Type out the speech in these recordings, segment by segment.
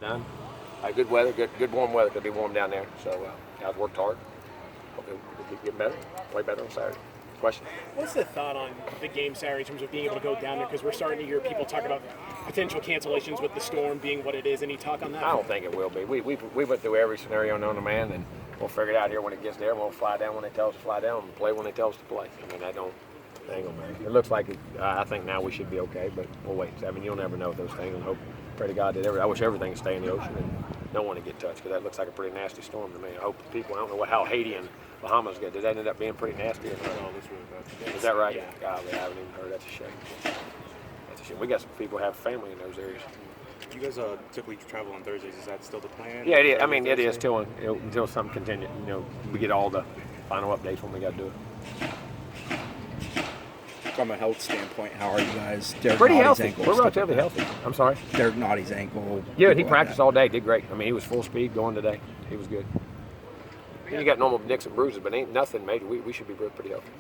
none. Good weather, good warm weather. Could be warm down there. So guys worked hard. Hope they'll get better, play better on Saturday. Question? What's the thought on the game Saturday in terms of being able to go down there? Because we're starting to hear people talk about potential cancellations with the storm being what it is. Any talk on that? I don't think it will be. We went through every scenario known to man, and we'll figure it out here when it gets there. We'll fly down when they tell us to fly down and play when they tell us to play. I mean, that ain't gonna matter. It looks like I think now we should be okay, but we'll wait. I mean, you'll never know those things, and hope, pray to God that I wish everything would stay in the ocean and don't want to get touched, because that looks like a pretty nasty storm to me. I hope people, I don't know how Haiti and Bahamas get. Did that end up being pretty nasty? Or not? No, this really bad. Is that right? Yeah. Golly, I haven't even heard. That's a shame. That's a shame. We got some people who have family in those areas. You guys typically travel on Thursdays. Is that still the plan? Yeah, it is. I mean, it is until something contingent. We get all the final updates when we got to do it. From a health standpoint, how are you guys? Derek Pretty Notty's healthy. ankle, We're stuff relatively like healthy. I'm sorry. Derek Notty's ankle. Yeah, he practiced all day. Did great. I mean, he was full speed going today. He was good. You got normal nicks and bruises, but ain't nothing major. We should be pretty healthy.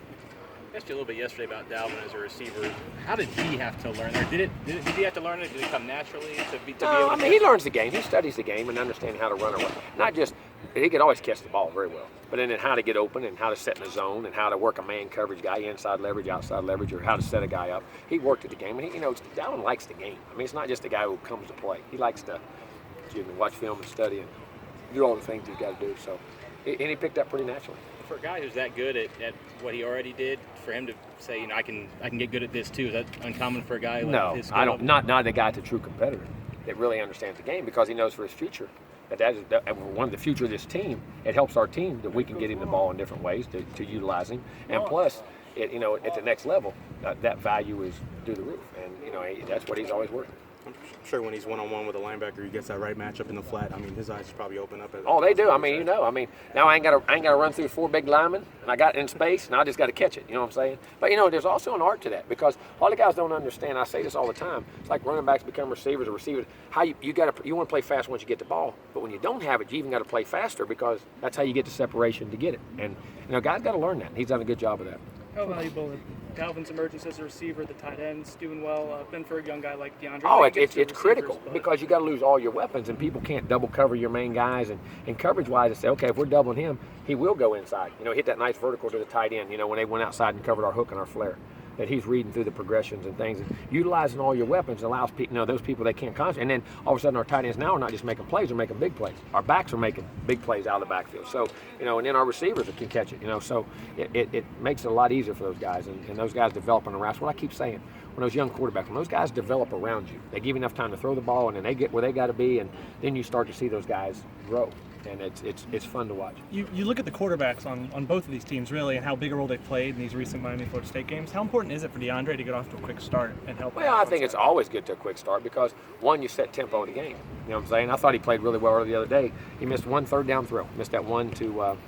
I asked you a little bit yesterday about Dalvin as a receiver. How did he have to learn? Or did he have to learn it? Did it come naturally to be able to I mean, he learns the game. He studies the game and understands how to run away. Not just, he could always catch the ball very well, but then how to get open and how to set in the zone and how to work a man coverage guy, inside leverage, outside leverage, or how to set a guy up. He worked at the game, and Dalvin likes the game. I mean, it's not just a guy who comes to play. He likes to watch film and study and do all the things he's got to do. So, and he picked up pretty naturally. For a guy who's that good at what he already did, for him to say, I can get good at this too, is that uncommon for a guy like his skill? I don't. Not a guy that's a true competitor that really understands the game, because he knows for his future that is one of the future of this team. It helps our team that we can get him the ball in different ways to utilize him, and plus, at the next level, that value is through the roof, and that's what he's always working. I'm sure when he's one-on-one with a linebacker, he gets that right matchup in the flat. I mean, his eyes probably open up. Oh, they do. I mean, now I ain't got to run through 4 big linemen, and I got in space, and I just got to catch it. You know what I'm saying? But there's also an art to that, because all the guys don't understand. I say this all the time. It's like running backs become receivers, or receivers. How you want to play fast once you get the ball, but when you don't have it, you even got to play faster, because that's how you get the separation to get it. And guys got to learn that. He's done a good job of that. How valuable is Dalvin's emergence as a receiver, the tight ends doing well, been for a young guy like DeAndre? Oh, it's critical, because you got to lose all your weapons, and people can't double cover your main guys. And coverage-wise, they say, okay, if we're doubling him, he will go inside. Hit that nice vertical to the tight end, when they went outside and covered our hook and our flare. That he's reading through the progressions and things, and utilizing all your weapons allows people, those people they can't concentrate. And then all of a sudden our tight ends now are not just making plays, they're making big plays. Our backs are making big plays out of the backfield. So, and then our receivers can catch it, so it makes it a lot easier for those guys. And those guys developing around. That's what I keep saying. When those young quarterbacks, when those guys develop around you, they give you enough time to throw the ball, and then they get where they got to be, and then you start to see those guys grow. And it's fun to watch. You look at the quarterbacks on both of these teams, really, and how big a role they've played in these recent Miami Florida State games. How important is it for DeAndre to get off to a quick start and help? Well, I think it's always good to a quick start, because, one, you set tempo in the game. You know what I'm saying? I thought he played really well the other day. He missed one third down throw. Missed that one to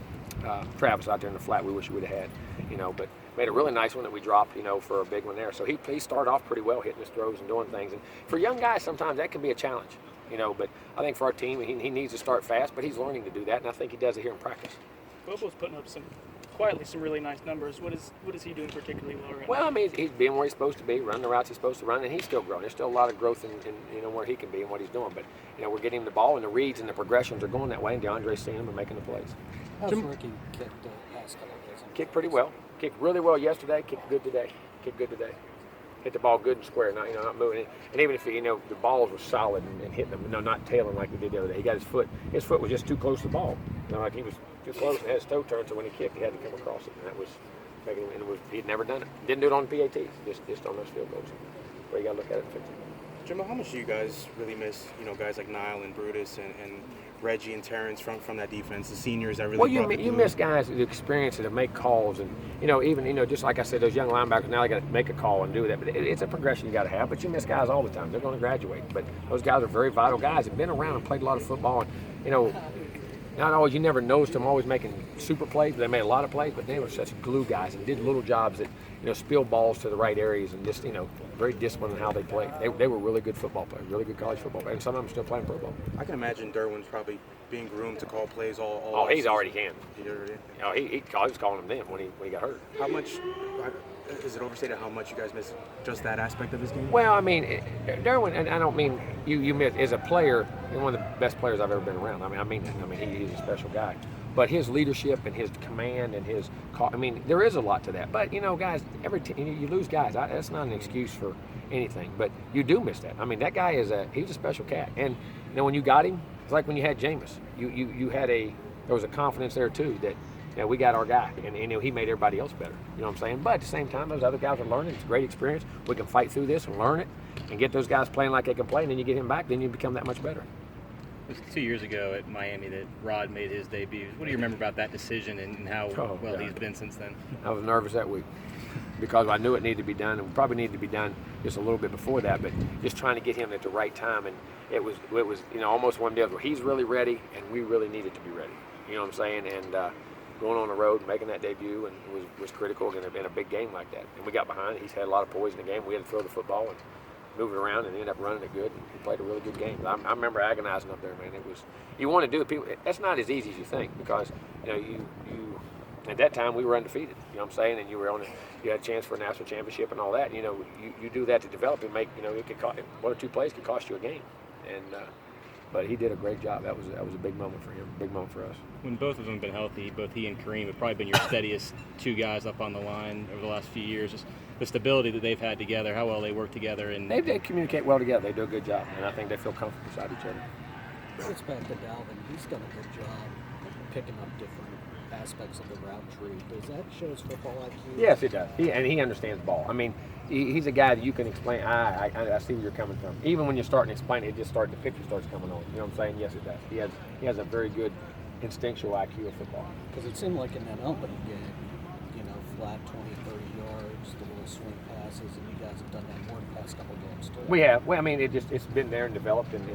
Travis out there in the flat we wish we would have had, but made a really nice one that we dropped, for a big one there. So he started off pretty well, hitting his throws and doing things. And for young guys, sometimes that can be a challenge. But I think for our team, he needs to start fast, but he's learning to do that, and I think he does it here in practice. Bobo's putting up quietly some really nice numbers. What is he doing particularly well right now? Well, I mean, he's being where he's supposed to be, running the routes he's supposed to run, and he's still growing. There's still a lot of growth in where he can be and what he's doing. But we're getting him the ball, and the reads and the progressions are going that way, and DeAndre's seeing them and making the plays. How's Ricky kicked the last couple of days? Kicked pretty well. Kicked really well yesterday. Kicked good today. Hit the ball good and square, not moving. And even if the balls were solid and hitting them, not tailing like he did the other day. He got his foot was just too close to the ball. Like he was too close and had his toe turned, so when he kicked, he had to come across it, and that was making him. And he'd never done it. Didn't do it on the PATs. Just on those field goals. Where you got to look at it and fix it. Jimbo, how much do you guys really miss, guys like Niall and Brutus and Reggie and Terrence from that defense, the seniors that really. Well, you miss guys that experience it and make calls, and even just like I said, those young linebackers now they got to make a call and do that. But it's a progression you got to have. But you miss guys all the time. They're going to graduate, but those guys are very vital guys. Have been around and played a lot of football, and not always. You never noticed them always making super plays. But they made a lot of plays, but they were such glue guys and did little jobs that spill balls to the right areas and just very disciplined in how they played. They were really good football players, really good college football players, and some of them still playing pro ball. I can imagine Derwin's probably being groomed to call plays all. Oh, he's already can. He already. He was calling them then when he got hurt. How much is it overstated how much you guys miss just that aspect of his game? Well, I mean, Derwin, and I don't mean you miss as a player. You're one of the best players I've ever been around. I mean that. I mean, he's a special guy. But his leadership and his command and his call, I mean, there is a lot to that. But, guys, you lose guys. That's not an excuse for anything. But you do miss that. I mean, that guy he's a special cat. And, when you got him, it's like when you had Jameis. There was a confidence there, too, that we got our guy. And he made everybody else better. You know what I'm saying? But at the same time, those other guys are learning. It's a great experience. We can fight through this and learn it and get those guys playing like they can play. And then you get him back, then you become that much better. It was 2 years ago at Miami that Rod made his debut. What do you remember about that decision and how he's been since then? I was nervous that week because I knew it needed to be done, and probably needed to be done just a little bit before that. But just trying to get him at the right time, and it was almost one day where he's really ready, and we really needed to be ready. You know what I'm saying? And going on the road, making that debut, and was critical in a big game like that. And we got behind. He's had a lot of poise in the game. We had to throw the football and move it around, and ended up running it good. And he played a really good game. I remember agonizing up there, man. It was, you want to do it. People, that's not as easy as you think, because you at that time we were undefeated. You know what I'm saying? And you had a chance for a national championship and all that. You do that to develop and make. It could cost, one or two plays could cost you a game. And but he did a great job. That was a big moment for him. Big moment for us. When both of them have been healthy, both he and Kareem have probably been your steadiest two guys up on the line over the last few years. Just the stability that they've had together, how well they work together, and they communicate well together. They do a good job, and I think they feel comfortable beside each other. It's back to Dalvin. He's done a good job picking up different aspects of the route tree. Does that show his football IQ? Yes, it does. He understands ball. I mean, he's a guy that you can explain. I see where you're coming from. Even when you're starting to explain it, the picture starts coming on. You know what I'm saying? Yes, it does. He has a very good instinctual IQ of football. Because it seemed like in that opening game, flat 20, 30 yards, the little swing passes, and you guys have done that more in the past couple games too. We have. Well, I mean, it's been there and developed, and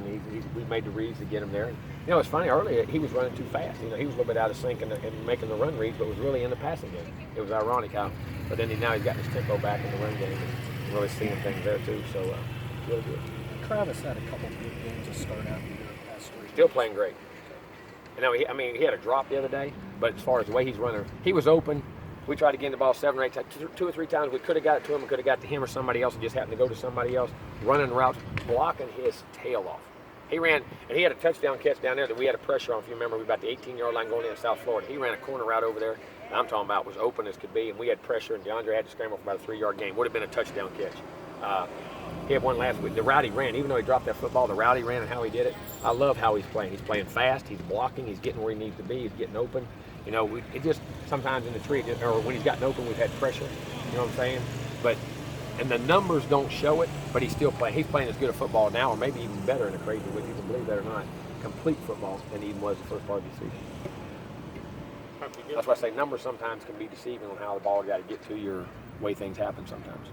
we made the reads to get him there. And, it's funny. Earlier, he was running too fast. He was a little bit out of sync and making the run reads, but was really in the passing game. It was ironic how. But then now he's got his tempo back in the run game and really seeing things there too. So really good. Travis had a couple of good games to start out the year past 3 Still playing great. And he had a drop the other day, but as far as the way he's running, he was open. We tried to get the ball 7 or 8 times, 2 or 3 times. We could have got it to him, and could have got to him or somebody else, and just happened to go to somebody else, running routes, blocking his tail off. He ran, and he had a touchdown catch down there that we had a pressure on. If you remember, we were about the 18-yard line going into South Florida. He ran a corner route over there, and I'm talking about was open as could be, and we had pressure, and DeAndre had to scramble for about a 3-yard gain. Would have been a touchdown catch. He had one last week. The route he ran, even though he dropped that football, the route he ran and how he did it, I love how he's playing. He's playing fast. He's blocking. He's getting where he needs to be. He's getting open. It just sometimes in the tree, or when he's gotten open, we've had pressure. You know what I'm saying? And the numbers don't show it, but he's still playing. He's playing as good a football now, or maybe even better in a crazy way. You can believe that or not. Complete football than he even was the first part of the season. That's why I say numbers sometimes can be deceiving on how the ball got to get to your way things happen sometimes.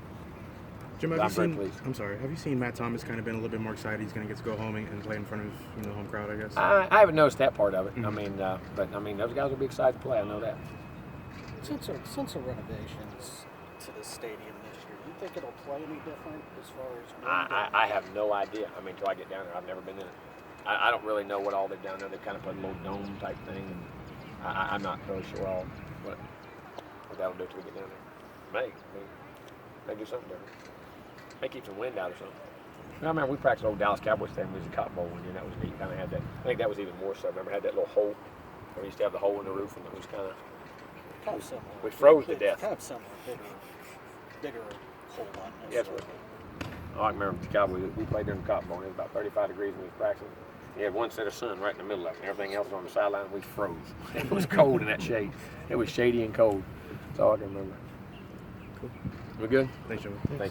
Jim, have you seen Matt Thomas kind of been a little bit more excited? He's going to get to go home and play in front of the home crowd, I guess. I haven't noticed that part of it. Mm-hmm. But those guys will be excited to play. I know that. Since the renovations to the stadium this year, do you think it'll play any different as far as? I have no idea. Until I get down there, I've never been in it. I don't really know what all they've done there. They've kind of put a little dome type thing, and I'm not really sure what that'll do till we get down there. May do something different. May keep some wind out or something. I remember we practiced old Dallas Cowboys thing. It was a Cotton Bowl one year, and that was neat. Kind of had that. I think that was even more so. I remember it had that little hole. We used to have the hole in the roof, and it was kind of similar. We froze to death. Kind of similar, bigger hole on this. Yes, I remember the Cowboys. We played during the Cotton Bowl. It was about 35 degrees when we was practicing. You had one set of sun right in the middle of it. Everything else was on the sideline. We froze. It was cold in that shade. It was shady and cold. That's all I can remember. Cool. We good? Thanks, Jimmy. Thank you.